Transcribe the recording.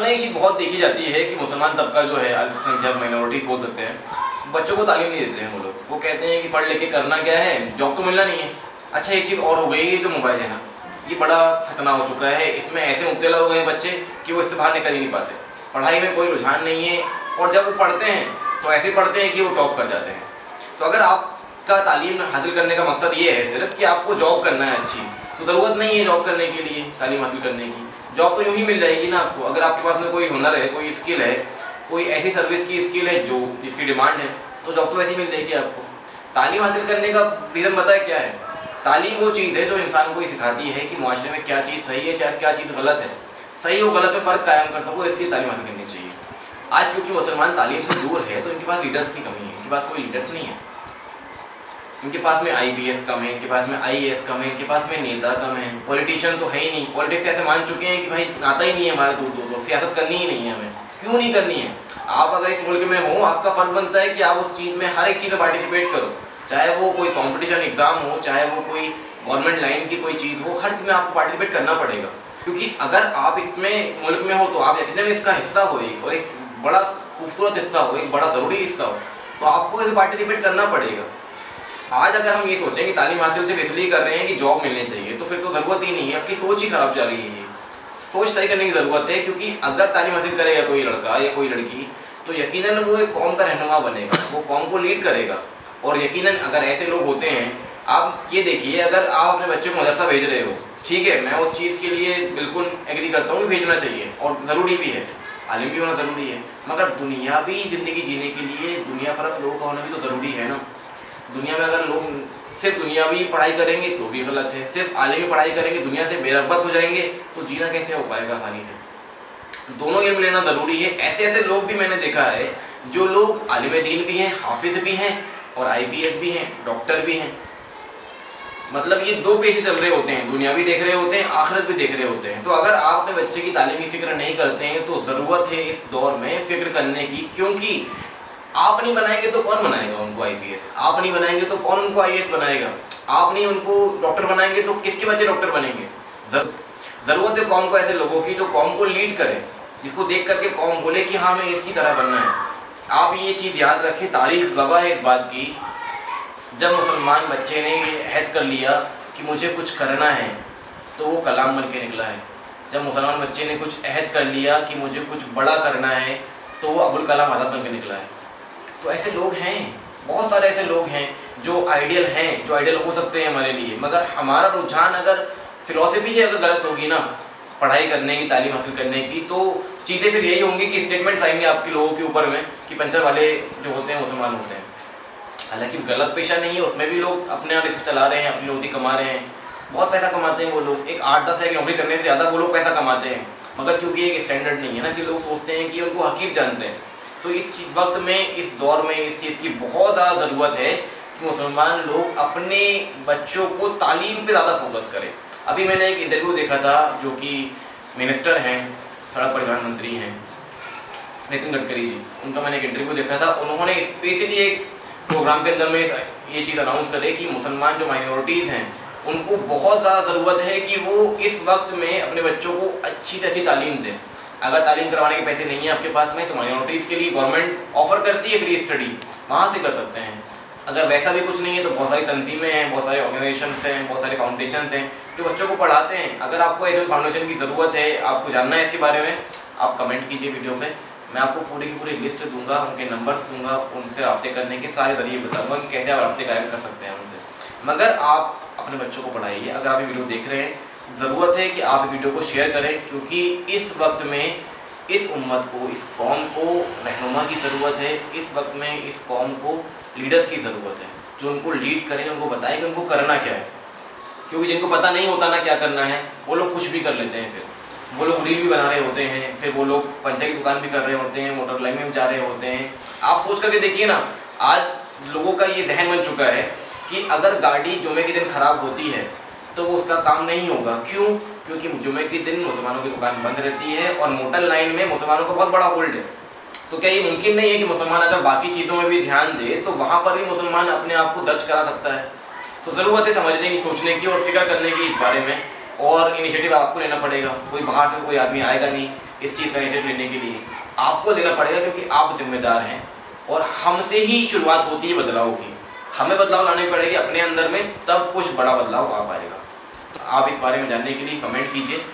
एक चीज़ बहुत देखी जाती है कि मुसलमान तबका जो है, अल्पसंख्यक माइनॉरिटीज बोल सकते हैं, बच्चों को तालीम नहीं देते हैं। वो लोग वो कहते हैं कि पढ़ लिख के करना क्या है, जॉब तो मिलना नहीं है। अच्छा, एक चीज़ और हो गई है, जो मोबाइल है ना, ये बड़ा खतरना हो चुका है। इसमें ऐसे मुब्तला हो गए हैं बच्चे कि वो इससे बाहर निकल ही नहीं पाते। पढ़ाई में कोई रुझान नहीं है, और जब वो पढ़ते हैं तो ऐसे पढ़ते हैं कि वो टॉप कर जाते हैं। तो अगर आपका तालीम हासिल करने का मकसद ये है सिर्फ कि आपको जॉब करना है अच्छी, तो ज़रूरत नहीं है जॉब करने के लिए, तालीम हासिल करने की। जॉब तो यूँ ही मिल जाएगी ना आपको, अगर आपके पास में कोई हुनर है, कोई स्किल है, कोई ऐसी सर्विस की स्किल है जो जिसकी डिमांड है, तो जॉब तो वैसी मिल जाएगी आपको। तालीम हासिल करने का रीज़न पता है क्या है? तालीम वो चीज़ है जो इंसान को ये सिखाती है कि माशरे में क्या चीज़ सही है, क्या चीज़ गलत है। सही और गलत में फ़र्क कायम कर सको, इसलिए तालीम हासिल करनी चाहिए। आज क्योंकि मुसलमान तालीम से दूर है, तो इनके पास लीडर्स की कमी है। इनके पास कोई लीडर्स नहीं है। इनके पास में IPS कम है, इनके पास में IAS कम है, इनके पास में नेता कम है, पॉलिटिशियन तो है ही नहीं। पॉलिटिक्स ऐसे मान चुके हैं कि भाई आता ही नहीं है हमारा, दूर दूर सियासत करनी ही नहीं है हमें। क्यों नहीं करनी है? आप अगर इस मुल्क में हो, आपका फ़र्ज़ बनता है कि आप उस चीज़ में, हर एक चीज़ में पार्टिसिपेट करो, चाहे वो कोई कॉम्पिटिशन एग्ज़ाम हो, चाहे वो कोई गवर्नमेंट लाइन की कोई चीज़ हो, हर चीज़ में आपको पार्टिसिपेट करना पड़ेगा। क्योंकि अगर आप इसमें मुल्क में हो तो आप यकीनन इसका हिस्सा हो, एक और एक बड़ा खूबसूरत हिस्सा हो, एक बड़ा ज़रूरी हिस्सा हो, तो आपको इसे पार्टिसिपेट करना पड़ेगा। आज अगर हम ये सोचें कि तालीम हासिल सिर्फ इसलिए कर रहे हैं कि जॉब मिलनी चाहिए, तो फिर तो ज़रूरत ही नहीं है। आपकी सोच ही ख़राब जा रही है। ये सोच सही करने की ज़रूरत है, क्योंकि अगर तालीम हासिल करेगा कोई लड़का या कोई लड़की, तो यकीनन वो एक कौम का रहनुमा बनेगा, वो कौम को लीड करेगा। और यकीनन अगर ऐसे लोग होते हैं, आप ये देखिए, अगर आप अपने बच्चे को मदरसा भेज रहे हो, ठीक है, मैं उस चीज़ के लिए बिल्कुल एग्री करता हूँ कि भेजना चाहिए और ज़रूरी भी है, आलिम भी होना ज़रूरी है, मगर दुनियावी ज़िंदगी जीने के लिए दुनिया परस्त लोगों का होना भी तो ज़रूरी है ना। दुनिया में अगर लोग सिर्फ दुनियावी पढ़ाई करेंगे तो भी गलत है, सिर्फ आलिमी पढ़ाई करेंगे, दुनिया से बेरगबत हो जाएंगे, तो जीना कैसे हो पाएगा आसानी से? दोनों इल्म लेना ज़रूरी है। ऐसे ऐसे लोग भी मैंने देखा है, जो लोग आलिम दीन भी हैं, हाफिज़ भी हैं, और IPS भी हैं, डॉक्टर भी हैं। मतलब ये दो पेशे चल रहे होते हैं, दुनिया भी देख रहे होते हैं, आखिरत भी देख रहे होते हैं। तो अगर आप अपने बच्चे की तालीमी फ़िक्र नहीं करते हैं, तो ज़रूरत है इस दौर में फ़िक्र करने की, क्योंकि आप नहीं बनाएंगे तो कौन बनाएगा उनको IPS? आप नहीं बनाएंगे तो कौन उनको IAS बनाएगा? आप नहीं उनको डॉक्टर बनाएंगे तो किसके बच्चे डॉक्टर बनेंगे? ज़रूरत है कौम को ऐसे लोगों की जो कौम को लीड करें, जिसको देख करके कौम बोले कि हाँ, हमें इसकी तरह बनना है। आप ये चीज़ याद रखें, तारीख़ गवाह है इस बात की, जब मुसलमान बच्चे ने ये अहद कर लिया कि मुझे कुछ करना है, तो वो कलाम बन के निकला है। जब मुसलमान बच्चे ने कुछ अहद कर लिया कि मुझे कुछ बड़ा करना है, तो वो अबुल कलाम आज़ाद बन के निकला है। तो ऐसे लोग हैं, बहुत सारे ऐसे लोग हैं जो आइडियल हैं, जो आइडियल हो सकते हैं हमारे लिए। मगर हमारा रुझान, अगर फ़िलॉसफी ही अगर गलत होगी ना पढ़ाई करने की, तालीम हासिल करने की, तो चीज़ें फिर यही होंगी कि स्टेटमेंट्स आएंगे आपके लोगों के ऊपर में कि पंचर वाले जो होते हैं मुसलमान होते हैं। हालांकि गलत पेशा नहीं है, उसमें भी लोग अपने आप रिस्क चला रहे हैं, अपनी रोज़ी कमा रहे हैं, बहुत पैसा कमाते हैं वो लोग। एक 8-10 की नौकरी करने से ज़्यादा वो लोग पैसा कमाते हैं, मगर क्योंकि एक स्टैंडर्ड नहीं है ना, इसलिए लोग सोचते हैं कि उनको हकीर जानते हैं। तो इस वक्त में, इस दौर में इस चीज़ की बहुत ज़्यादा ज़रूरत है कि मुसलमान लोग अपने बच्चों को तालीम पे ज़्यादा फोकस करें। अभी मैंने एक इंटरव्यू देखा था, जो कि मिनिस्टर हैं, सड़क परिवहन मंत्री हैं, नितिन गडकरी जी, उनका मैंने एक इंटरव्यू देखा था। उन्होंने स्पेशली एक प्रोग्राम के अंदर में ये चीज़ अनाउंस करे कि मुसलमान जो माइनॉरिटीज़ हैं, उनको बहुत ज़्यादा ज़रूरत है कि वो इस वक्त में अपने बच्चों को अच्छी से अच्छी तालीम दें। अगर तालीम करवाने के पैसे नहीं है आपके पास में, तो माइनॉरिटीज़ के लिए गवर्नमेंट ऑफ़र करती है फ्री स्टडी, वहाँ से कर सकते हैं। अगर वैसा भी कुछ नहीं है, तो बहुत सारी तंजीमें हैं, बहुत सारे ऑर्गेनाइजेशंस हैं, बहुत सारे फाउंडेशंस हैं जो बच्चों को पढ़ाते हैं। अगर आपको ऐसे फाउंडेशन की ज़रूरत है, आपको जानना है इसके बारे में, आप कमेंट कीजिए वीडियो पे, मैं आपको पूरी की पूरी लिस्ट दूंगा, उनके नंबर्स दूंगा, उनसे रब्ते करने के सारे ज़रिए बताऊंगा कि कैसे आप रब्ते कायम कर सकते हैं उनसे। मगर आप अपने बच्चों को पढ़ाइए। अगर आप ये वीडियो देख रहे हैं, ज़रूरत है कि आप वीडियो को शेयर करें, क्योंकि इस वक्त में इस उम्मत को, इस कौम को रहनुमा की ज़रूरत है। इस वक्त में इस कौम को लीडर्स की ज़रूरत है, जो उनको लीड करें, उनको बताएं कि उनको करना क्या है। क्योंकि जिनको पता नहीं होता ना क्या करना है, वो लोग कुछ भी कर लेते हैं। फिर वो लोग रील भी बना रहे होते हैं, फिर वो लोग पंचर की दुकान भी कर रहे होते हैं, मोटर लाइन में भी जा रहे होते हैं। आप सोच करके देखिए ना, आज लोगों का ये जहन बन चुका है कि अगर गाड़ी जुमे के दिन ख़राब होती है तो वो उसका काम नहीं होगा। क्यों? क्योंकि जुमे के दिन मुसलमानों की दुकान बंद रहती है और मोटर लाइन में मुसलमानों का बहुत बड़ा होल्ड है। तो क्या ये मुमकिन नहीं है कि मुसलमान अगर बाकी चीज़ों में भी ध्यान दे, तो वहाँ पर भी मुसलमान अपने आप को दर्ज करा सकता है? तो ज़रूरत है समझने की, सोचने की और फिक्र करने की इस बारे में, और इनिशिएटिव आपको लेना पड़ेगा। कोई बाहर से कोई आदमी आएगा नहीं, इस चीज़ का इनिशिएटिव लेने के लिए आपको देना पड़ेगा, क्योंकि आप जिम्मेदार हैं और हमसे ही शुरुआत होती है बदलाव की। हमें बदलाव लाने पड़ेगी अपने अंदर में, तब कुछ बड़ा बदलाव आ पाएगा। तो आप इस बारे में जानने के लिए कमेंट कीजिए।